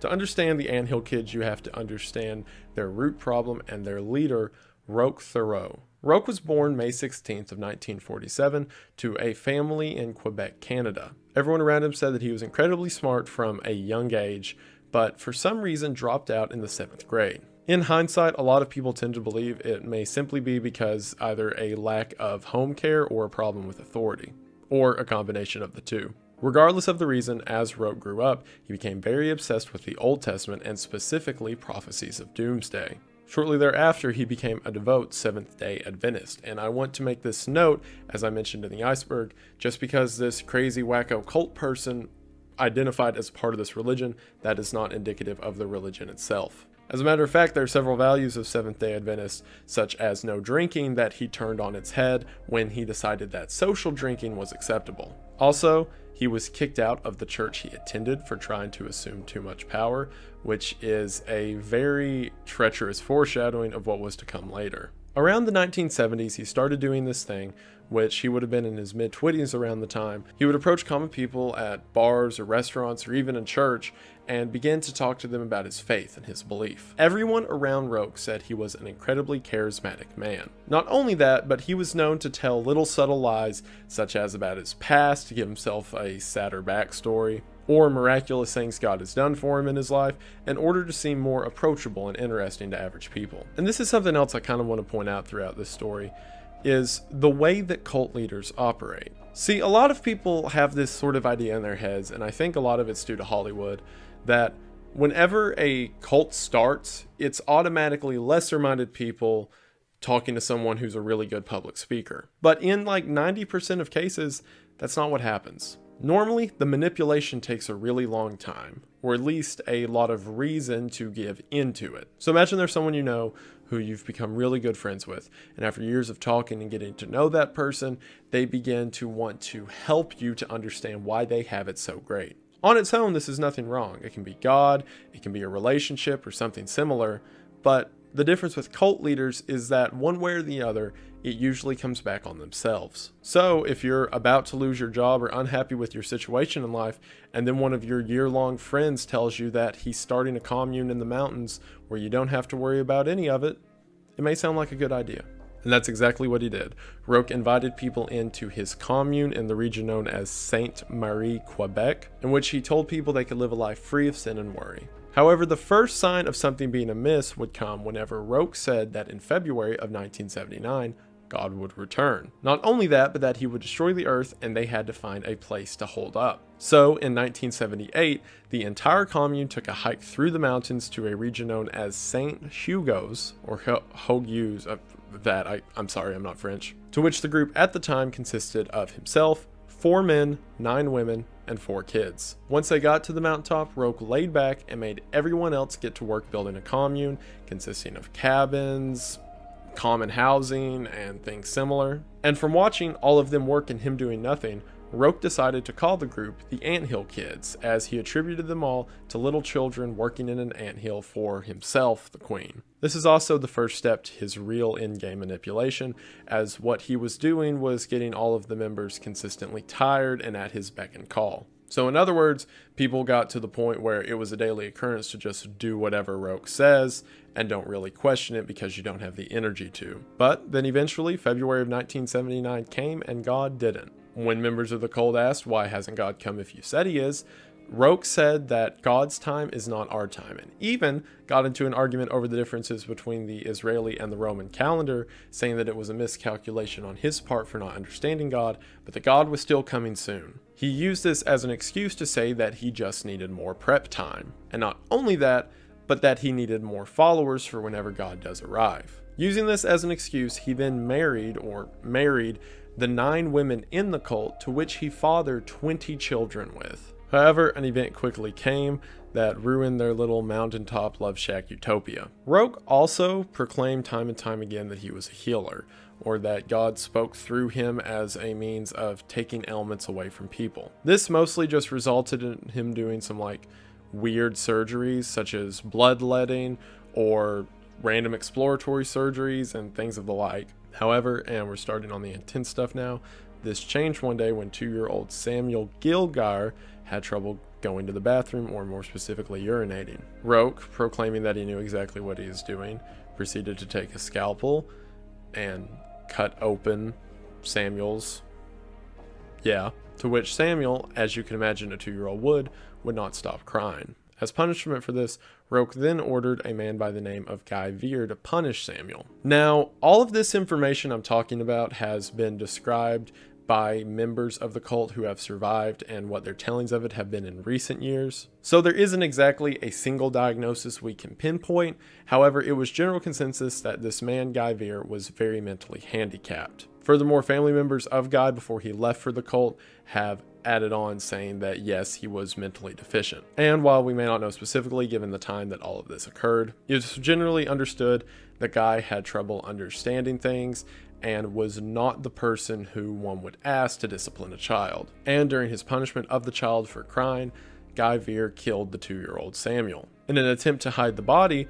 To understand the Anthill Kids, you have to understand their root problem and their leader, Roque Thoreau. Roque was born May 16th of 1947 to a family in Quebec, Canada. Everyone around him said that he was incredibly smart from a young age, but for some reason dropped out in the 7th grade. In hindsight, a lot of people tend to believe it may simply be because either a lack of home care or a problem with authority, or a combination of the two. Regardless of the reason, as Roque grew up, he became very obsessed with the Old Testament and specifically prophecies of doomsday. Shortly thereafter, he became a devout Seventh-day Adventist, and I want to make this note, as I mentioned in the iceberg, just because this crazy wacko cult person identified as part of this religion, that is not indicative of the religion itself. As a matter of fact, there are several values of Seventh-day Adventists, such as no drinking, that he turned on its head when he decided that social drinking was acceptable. Also, he was kicked out of the church he attended for trying to assume too much power, which is a very treacherous foreshadowing of what was to come later. Around the 1970s, he started doing this thing, which he would have been in his mid-20s around the time. He would approach common people at bars or restaurants or even in church and begin to talk to them about his faith and his belief. Everyone around Roque said he was an incredibly charismatic man. Not only that, but he was known to tell little subtle lies, such as about his past to give himself a sadder backstory, or miraculous things God has done for him in his life in order to seem more approachable and interesting to average people. And this is something else I kind of want to point out throughout this story, is the way that cult leaders operate. See, a lot of people have this sort of idea in their heads, and I think a lot of it's due to Hollywood, that whenever a cult starts, it's automatically lesser-minded people talking to someone who's a really good public speaker. But in like 90% of cases, that's not what happens. Normally, the manipulation takes a really long time, or at least a lot of reason to give into it. So imagine there's someone you know who you've become really good friends with, and after years of talking and getting to know that person, they begin to want to help you to understand why they have it so great. On its own, this is nothing wrong. It can be God, it can be a relationship or something similar, but the difference with cult leaders is that one way or the other, it usually comes back on themselves. So if you're about to lose your job or unhappy with your situation in life, and then one of your year-long friends tells you that he's starting a commune in the mountains where you don't have to worry about any of it, it may sound like a good idea. And that's exactly what he did. Roque invited people into his commune in the region known as Sainte-Marie, Quebec, in which he told people they could live a life free of sin and worry. However, the first sign of something being amiss would come whenever Roque said that in February of 1979, God would return. Not only that, but that he would destroy the earth and they had to find a place to hold up. So in 1978, the entire commune took a hike through the mountains to a region known as Saint Hugo's, or Hogues, I'm sorry, I'm not French, to which the group at the time consisted of himself, 4 men, 9 women, and 4 kids. Once they got to the mountaintop, Roque laid back and made everyone else get to work building a commune consisting of cabins, common housing, and things similar. And from watching all of them work and him doing nothing, Roque decided to call the group the Anthill Kids, as he attributed them all to little children working in an anthill for himself, the queen. This is also the first step to his real in-game manipulation, as what he was doing was getting all of the members consistently tired and at his beck and call. So in other words, people got to the point where it was a daily occurrence to just do whatever Roque says and don't really question it because you don't have the energy to. But then eventually, February of 1979 came and God didn't. When members of the cult asked, why hasn't God come if you said he is, Roque said that God's time is not our time, and even got into an argument over the differences between the Israeli and the Roman calendar, saying that it was a miscalculation on his part for not understanding God, but that God was still coming soon. He used this as an excuse to say that he just needed more prep time, and not only that, but that he needed more followers for whenever God does arrive. Using this as an excuse, he then married the 9 women in the cult, to which he fathered 20 children with. However, an event quickly came that ruined their little mountaintop love shack utopia. Roque also proclaimed time and time again that he was a healer, or that God spoke through him as a means of taking elements away from people. This mostly just resulted in him doing some weird surgeries such as bloodletting or random exploratory surgeries and things of the like. However, and we're starting on the intense stuff now, this changed one day when 2-year-old Samuel Gilgar had trouble going to the bathroom, or more specifically urinating. Roque, proclaiming that he knew exactly what he was doing, proceeded to take a scalpel and cut open Samuel's, to which Samuel, as you can imagine a 2-year-old would not stop crying. As punishment for this, Roque then ordered a man by the name of Guy Veer to punish Samuel. Now, all of this information I'm talking about has been described by members of the cult who have survived, and what their tellings of it have been in recent years. So there isn't exactly a single diagnosis we can pinpoint. However, it was general consensus that this man, Guy Veer, was very mentally handicapped. Furthermore, family members of Guy before he left for the cult have added on saying that yes, he was mentally deficient. And while we may not know specifically given the time that all of this occurred, it was generally understood that Guy had trouble understanding things and was not the person who one would ask to discipline a child. And during his punishment of the child for crying, Guy Veer killed the 2-year-old Samuel. In an attempt to hide the body,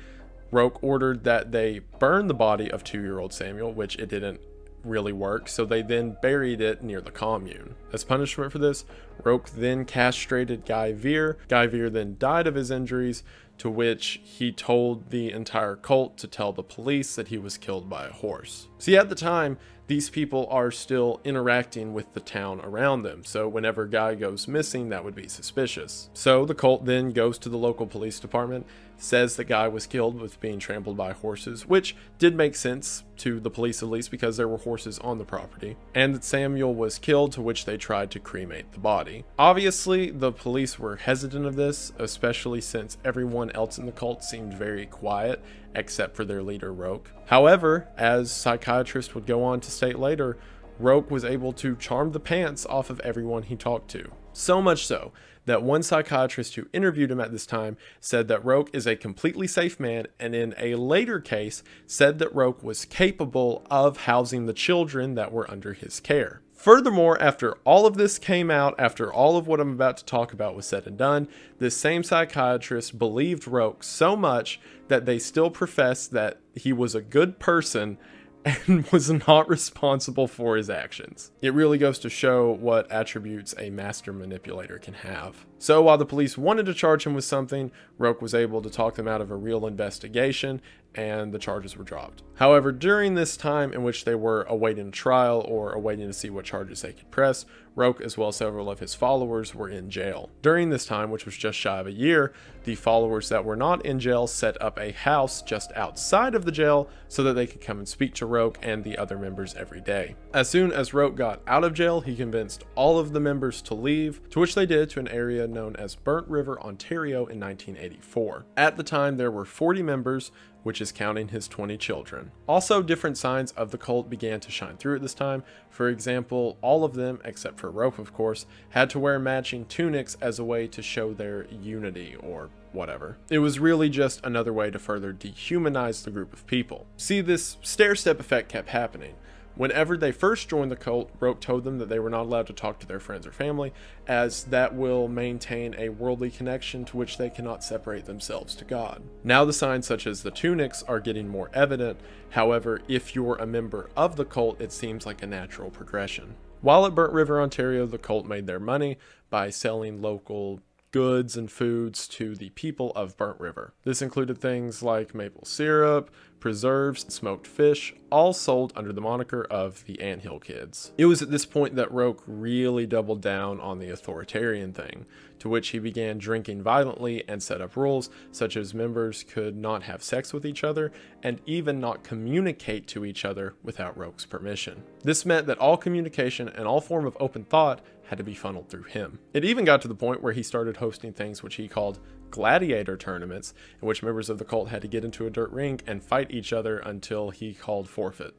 Roque ordered that they burn the body of 2-year-old Samuel, which it didn't really work, so they then buried it near the commune. As punishment for this, Roque then castrated Guy Veer. Guy Veer then died of his injuries, to which he told the entire cult to tell the police that he was killed by a horse. See, at the time, these people are still interacting with the town around them, so whenever Guy goes missing, that would be suspicious. So the cult then goes to the local police department, says that Guy was killed with being trampled by horses, which did make sense to the police at least because there were horses on the property, and that Samuel was killed, to which they tried to cremate the body. Obviously, the police were hesitant of this, especially since everyone else in the cult seemed very quiet, except for their leader, Roque. However, as psychiatrists would go on to state later, Roque was able to charm the pants off of everyone he talked to. So much so that one psychiatrist who interviewed him at this time said that Roque is a completely safe man, and in a later case said that Roque was capable of housing the children that were under his care. Furthermore, after all of this came out, after all of what I'm about to talk about was said and done, this same psychiatrist believed Roque so much that they still professed that he was a good person and was not responsible for his actions. It really goes to show what attributes a master manipulator can have. So while the police wanted to charge him with something, Roque was able to talk them out of a real investigation, and the charges were dropped. However, during this time in which they were awaiting trial or awaiting to see what charges they could press, Roque, as well as several of his followers, were in jail. During this time, which was just shy of a year, the followers that were not in jail set up a house just outside of the jail so that they could come and speak to Roque and the other members every day. As soon as Roque got out of jail, he convinced all of the members to leave, to which they did, to an area known as Burnt River, Ontario in 1984. At the time, there were 40 members, which is counting his 20 children. Also, different signs of the cult began to shine through at this time. For example, all of them, except for Roque of course, had to wear matching tunics as a way to show their unity or whatever. It was really just another way to further dehumanize the group of people. See, this stair-step effect kept happening. Whenever they first joined the cult, Roque told them that they were not allowed to talk to their friends or family, as that will maintain a worldly connection to which they cannot separate themselves to God. Now the signs such as the tunics are getting more evident. However, if you're a member of the cult, it seems like a natural progression. While at Burnt River, Ontario, the cult made their money by selling local goods and foods to the people of Burnt River. This included things like maple syrup, preserves, and smoked fish, all sold under the moniker of the Anthill Kids. It was at this point that Roque really doubled down on the authoritarian thing, to which he began drinking violently and set up rules such as members could not have sex with each other and even not communicate to each other without Roque's permission. This meant that all communication and all form of open thought had to be funneled through him. It even got to the point where he started hosting things which he called gladiator tournaments, in which members of the cult had to get into a dirt ring and fight each other until he called forfeit,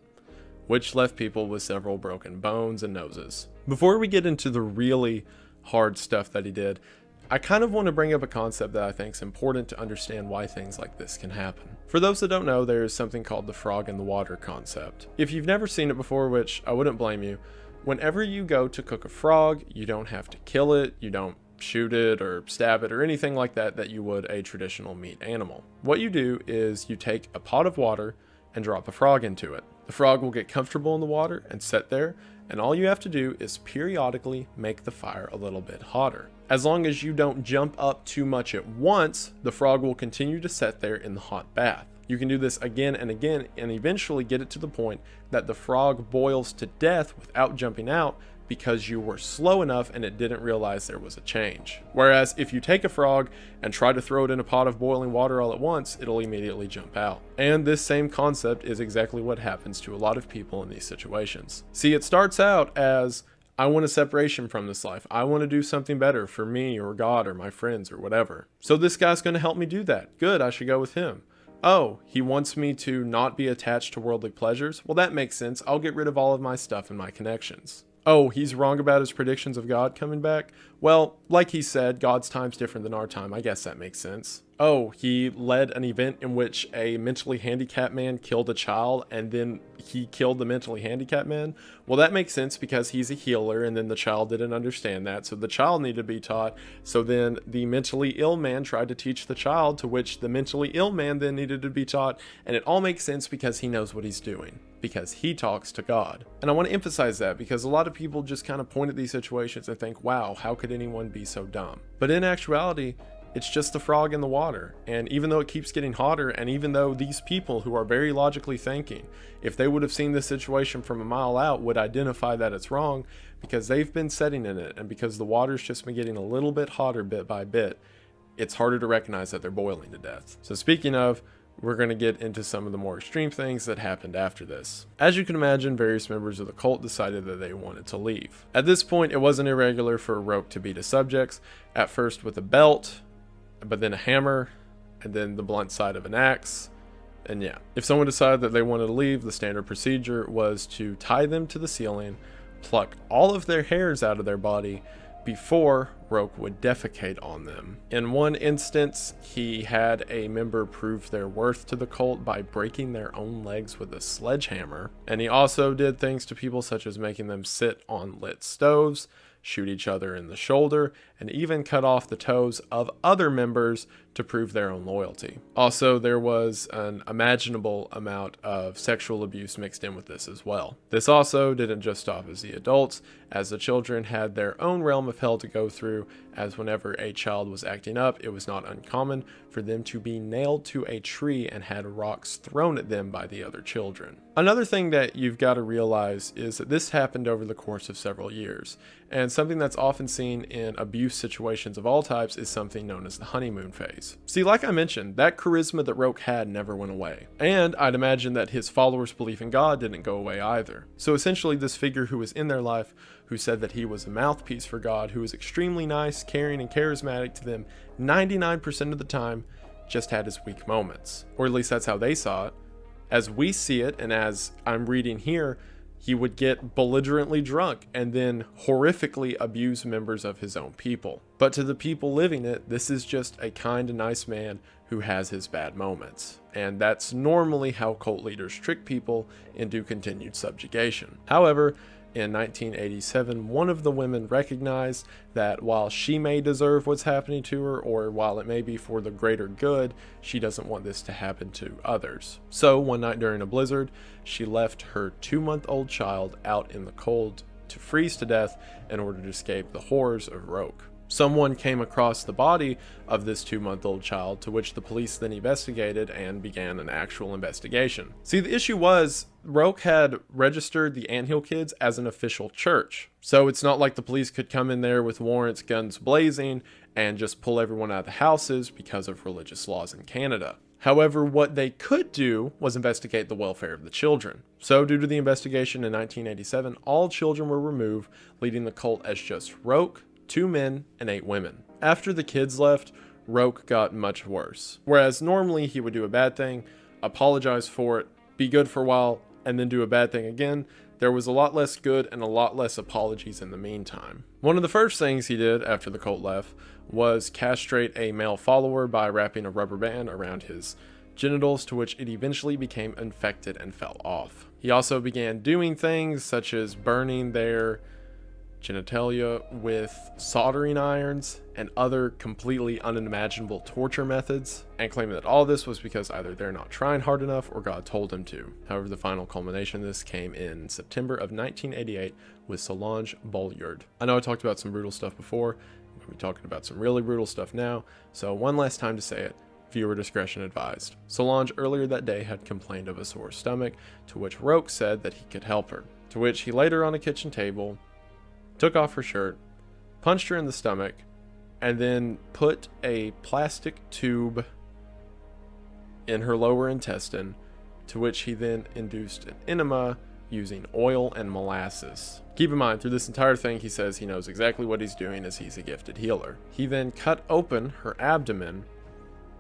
which left people with several broken bones and noses. Before we get into the really hard stuff that he did, I kind of want to bring up a concept that I think is important to understand why things like this can happen. For those that don't know, there is something called the frog in the water concept. If you've never seen it before, which I wouldn't blame you, whenever you go to cook a frog, you don't have to kill it, you don't shoot it or stab it or anything like that that you would a traditional meat animal. What you do is you take a pot of water and drop a frog into it. The frog will get comfortable in the water and sit there, and all you have to do is periodically make the fire a little bit hotter. As long as you don't jump up too much at once, the frog will continue to sit there in the hot bath. You can do this again and again and eventually get it to the point that the frog boils to death without jumping out because you were slow enough and it didn't realize there was a change. Whereas if you take a frog and try to throw it in a pot of boiling water all at once, it'll immediately jump out. And this same concept is exactly what happens to a lot of people in these situations. See, it starts out as, I want a separation from this life. I want to do something better for me or God or my friends or whatever. So this guy's going to help me do that. Good, I should go with him. Oh, he wants me to not be attached to worldly pleasures? Well, that makes sense. I'll get rid of all of my stuff and my connections. Oh, he's wrong about his predictions of God coming back? Well, like he said, God's time's different than our time. I guess that makes sense. Oh, he led an event in which a mentally handicapped man killed a child and then he killed the mentally handicapped man? Well, that makes sense because he's a healer and then the child didn't understand that. So the child needed to be taught. So then the mentally ill man tried to teach the child, to which the mentally ill man then needed to be taught. And it all makes sense because he knows what he's doing, because he talks to God. And I want to emphasize that because a lot of people just kind of point at these situations and think, wow, how could anyone be so dumb? But in actuality, it's just the frog in the water. And even though it keeps getting hotter, and even though these people who are very logically thinking, if they would have seen this situation from a mile out, would identify that it's wrong, because they've been sitting in it, and because the water's just been getting a little bit hotter bit by bit, it's harder to recognize that they're boiling to death. So speaking of, we're going to get into some of the more extreme things that happened after this. As you can imagine, various members of the cult decided that they wanted to leave. At this point, it wasn't irregular for Roque to beat his subjects, at first with a belt, but then a hammer, and then the blunt side of an axe. And yeah, if someone decided that they wanted to leave, the standard procedure was to tie them to the ceiling, pluck all of their hairs out of their body before Roque would defecate on them. In one instance, he had a member prove their worth to the cult by breaking their own legs with a sledgehammer. And he also did things to people such as making them sit on lit stoves, shoot each other in the shoulder, and even cut off the toes of other members to prove their own loyalty. Also, there was an imaginable amount of sexual abuse mixed in with this as well. This also didn't just stop as the adults, as the children had their own realm of hell to go through, as whenever a child was acting up, it was not uncommon for them to be nailed to a tree and had rocks thrown at them by the other children. Another thing that you've got to realize is that this happened over the course of several years, and something that's often seen in abuse situations of all types is something known as the honeymoon phase. See, like I mentioned, that charisma that Roque had never went away, and I'd imagine that his followers' belief in God didn't go away either. So essentially, this figure who was in their life, who said that he was a mouthpiece for God, who was extremely nice, caring, and charismatic to them 99% of the time, just had his weak moments. Or at least that's how they saw it. As we see it, and as I'm reading here, he would get belligerently drunk and then horrifically abuse members of his own people. But to the people living it, this is just a kind and nice man who has his bad moments. And that's normally how cult leaders trick people into continued subjugation. However, in 1987, one of the women recognized that while she may deserve what's happening to her, or while it may be for the greater good, she doesn't want this to happen to others. So one night during a blizzard, she left her 2-month-old child out in the cold to freeze to death in order to escape the horrors of Roque. Someone came across the body of this 2-month-old child, to which the police then investigated and began an actual investigation. See, the issue was Roque had registered the Anthill Kids as an official church. So it's not like the police could come in there with warrants, guns blazing, and just pull everyone out of the houses because of religious laws in Canada. However, what they could do was investigate the welfare of the children. So due to the investigation in 1987, all children were removed, leaving the cult as just Roque, 2 men, and 8 women. After the kids left, Roque got much worse. Whereas normally he would do a bad thing, apologize for it, be good for a while, and then do a bad thing again, there was a lot less good and a lot less apologies in the meantime. One of the first things he did after the cult left was castrate a male follower by wrapping a rubber band around his genitals, to which it eventually became infected and fell off. He also began doing things such as burning their genitalia with soldering irons and other completely unimaginable torture methods, and claiming that all this was because either they're not trying hard enough or God told them to. However, the final culmination of this came in September of 1988 with Solange Bolyard. I know I talked about some brutal stuff before, but going to be talking about some really brutal stuff now, so one last time to say it. Viewer discretion advised. Solange earlier that day had complained of a sore stomach, to which Roque said that he could help her, to which he laid her on a kitchen table, took off her shirt, punched her in the stomach, and then put a plastic tube in her lower intestine, to which he then induced an enema using oil and molasses. Keep in mind, through this entire thing, he says he knows exactly what he's doing as he's a gifted healer. He then cut open her abdomen,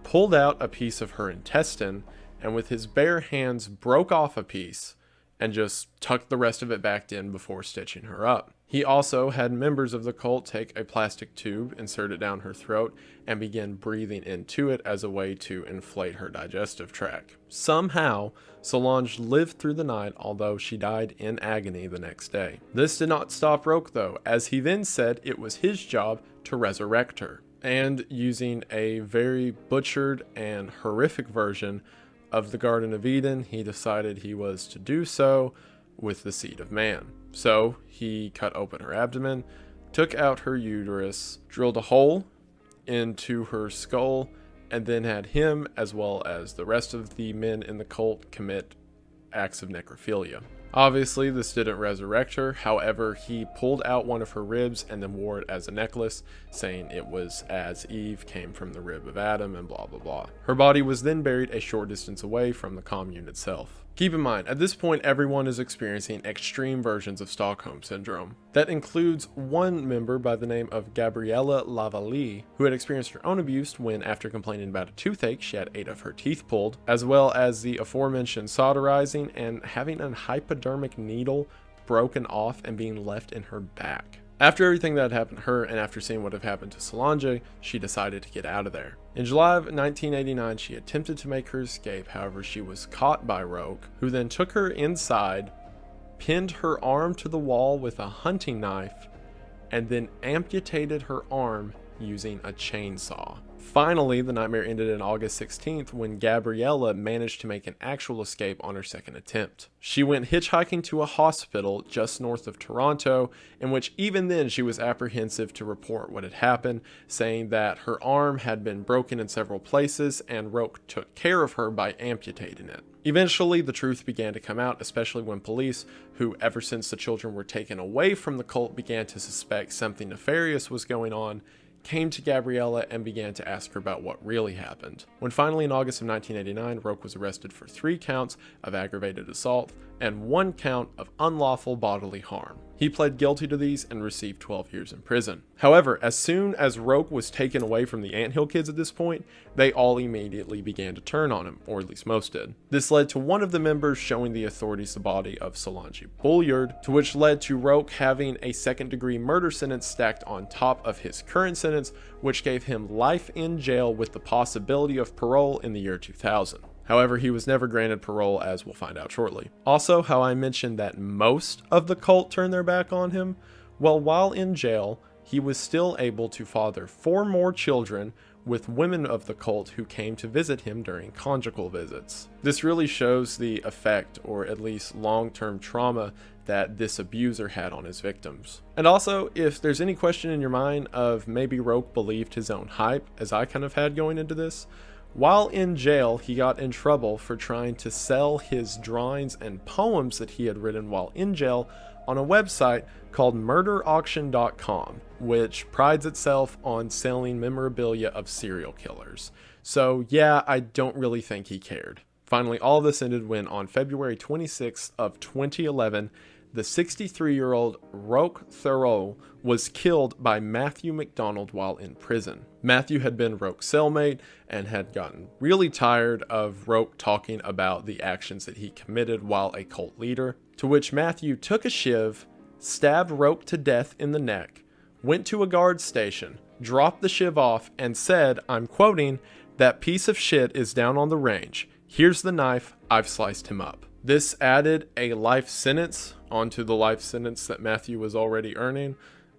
pulled out a piece of her intestine, and with his bare hands broke off a piece and just tucked the rest of it back in before stitching her up. He also had members of the cult take a plastic tube, insert it down her throat, and begin breathing into it as a way to inflate her digestive tract. Somehow, Solange lived through the night, although she died in agony the next day. This did not stop Roque though, as he then said it was his job to resurrect her. And using a very butchered and horrific version of the Garden of Eden, he decided he was to do so with the seed of man. So he cut open her abdomen, took out her uterus, drilled a hole into her skull, and then had him, as well as the rest of the men in the cult, commit acts of necrophilia. Obviously, this didn't resurrect her. However, he pulled out one of her ribs and then wore it as a necklace, saying it was as Eve came from the rib of Adam and blah blah blah. Her body was then buried a short distance away from the commune itself. Keep in mind, at this point, everyone is experiencing extreme versions of Stockholm Syndrome. That includes one member by the name of Gabriella Lavallee, who had experienced her own abuse when, after complaining about a toothache, she had 8 of her teeth pulled, as well as the aforementioned sodorizing and having a hypodermic needle broken off and being left in her back. After everything that had happened to her, and after seeing what had happened to Solange, she decided to get out of there. In July of 1989, she attempted to make her escape. However, she was caught by Roque, who then took her inside, pinned her arm to the wall with a hunting knife, and then amputated her arm using a chainsaw. Finally, the nightmare ended on August 16th when Gabriella managed to make an actual escape on her second attempt. She went hitchhiking to a hospital just north of Toronto, in which even then she was apprehensive to report what had happened, saying that her arm had been broken in several places and Roque took care of her by amputating it. Eventually, the truth began to come out, especially when police, who ever since the children were taken away from the cult began to suspect something nefarious was going on, came to Gabriella and began to ask her about what really happened. When finally in August of 1989, Roque was arrested for 3 counts of aggravated assault and 1 count of unlawful bodily harm. He pled guilty to these and received 12 years in prison. However, as soon as Roque was taken away from the Anthill kids at this point, they all immediately began to turn on him, or at least most did. This led to one of the members showing the authorities the body of Solange Bulliard, to which led to Roque having a second-degree murder sentence stacked on top of his current sentence, which gave him life in jail with the possibility of parole in the year 2000. However, he was never granted parole, as we'll find out shortly. Also, how I mentioned that most of the cult turned their back on him? Well, while in jail, he was still able to father 4 more children with women of the cult who came to visit him during conjugal visits. This really shows the effect, or at least long-term trauma, that this abuser had on his victims. And also, if there's any question in your mind of maybe Roque believed his own hype, as I kind of had going into this, while in jail, he got in trouble for trying to sell his drawings and poems that he had written while in jail on a website called murderauction.com, which prides itself on selling memorabilia of serial killers. So yeah, I don't really think he cared. Finally, all of this ended when on February 26th of 2011, the 63-year-old Roque Thoreau was killed by Matthew McDonald while in prison. Matthew had been Roque's cellmate and had gotten really tired of Roque talking about the actions that he committed while a cult leader, to which Matthew took a shiv, stabbed Roque to death in the neck, went to a guard station, dropped the shiv off, and said, I'm quoting, "That piece of shit is down on the range. Here's the knife, I've sliced him up." This added a life sentence onto the life sentence that Matthew was already earning,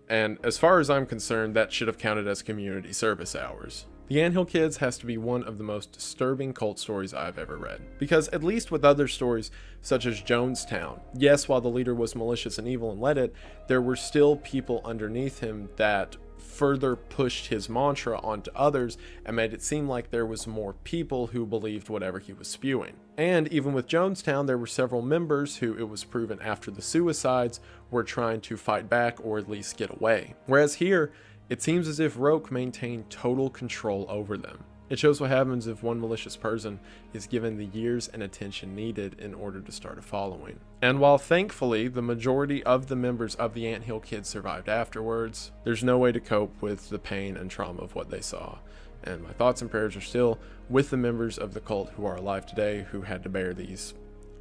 and as far as I'm concerned, that should have counted as community service hours. The Anthill Kids has to be one of the most disturbing cult stories I've ever read, because at least with other stories such as Jonestown, yes, while the leader was malicious and evil and led it, there were still people underneath him that further pushed his mantra onto others and made it seem like there was more people who believed whatever he was spewing. And even with Jonestown, there were several members who, it was proven after the suicides, were trying to fight back or at least get away. Whereas here, it seems as if Roque maintained total control over them. It shows what happens if one malicious person is given the years and attention needed in order to start a following. And while thankfully the majority of the members of the Anthill Kids survived afterwards, there's no way to cope with the pain and trauma of what they saw. And my thoughts and prayers are still with the members of the cult who are alive today who had to bear these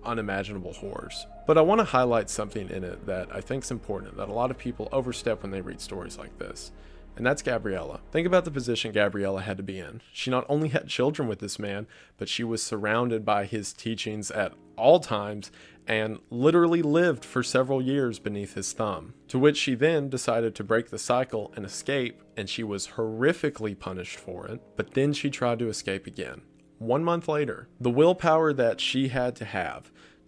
unimaginable horrors. But I want to highlight something in it that I think is important, that a lot of people overstep when they read stories like this. And that's Gabriella. Think about the position Gabriella had to be in. She not only had children with this man, but she was surrounded by his teachings at all times and literally lived for several years beneath his thumb. To which she then decided to break the cycle and escape, and she was horrifically punished for it. But then she tried to escape again. 1 month later, the willpower that she had to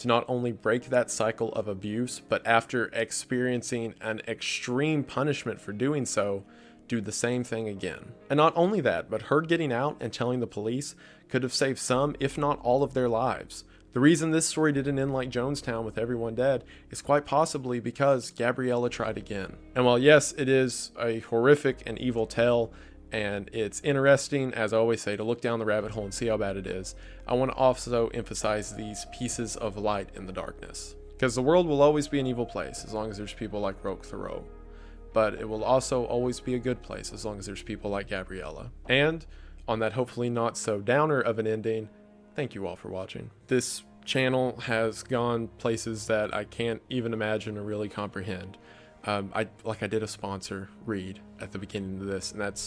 not only break that cycle of abuse, but after experiencing an extreme punishment for doing so, do the same thing again. And not only that, but her getting out and telling the police could have saved some, if not all, of their lives. The reason this story didn't end like Jonestown with everyone dead is quite possibly because Gabriella tried again. And while yes, it is a horrific and evil tale, and it's interesting, as I always say, to look down the rabbit hole and see how bad it is, I want to also emphasize these pieces of light in the darkness. Because the world will always be an evil place as long as there's people like Roque Thoreau. But it will also always be a good place as long as there's people like Gabriella. And on that hopefully not so downer of an ending, thank you all for watching. This channel has gone places that I can't even imagine or really comprehend. I did a sponsor read at the beginning of this, and that's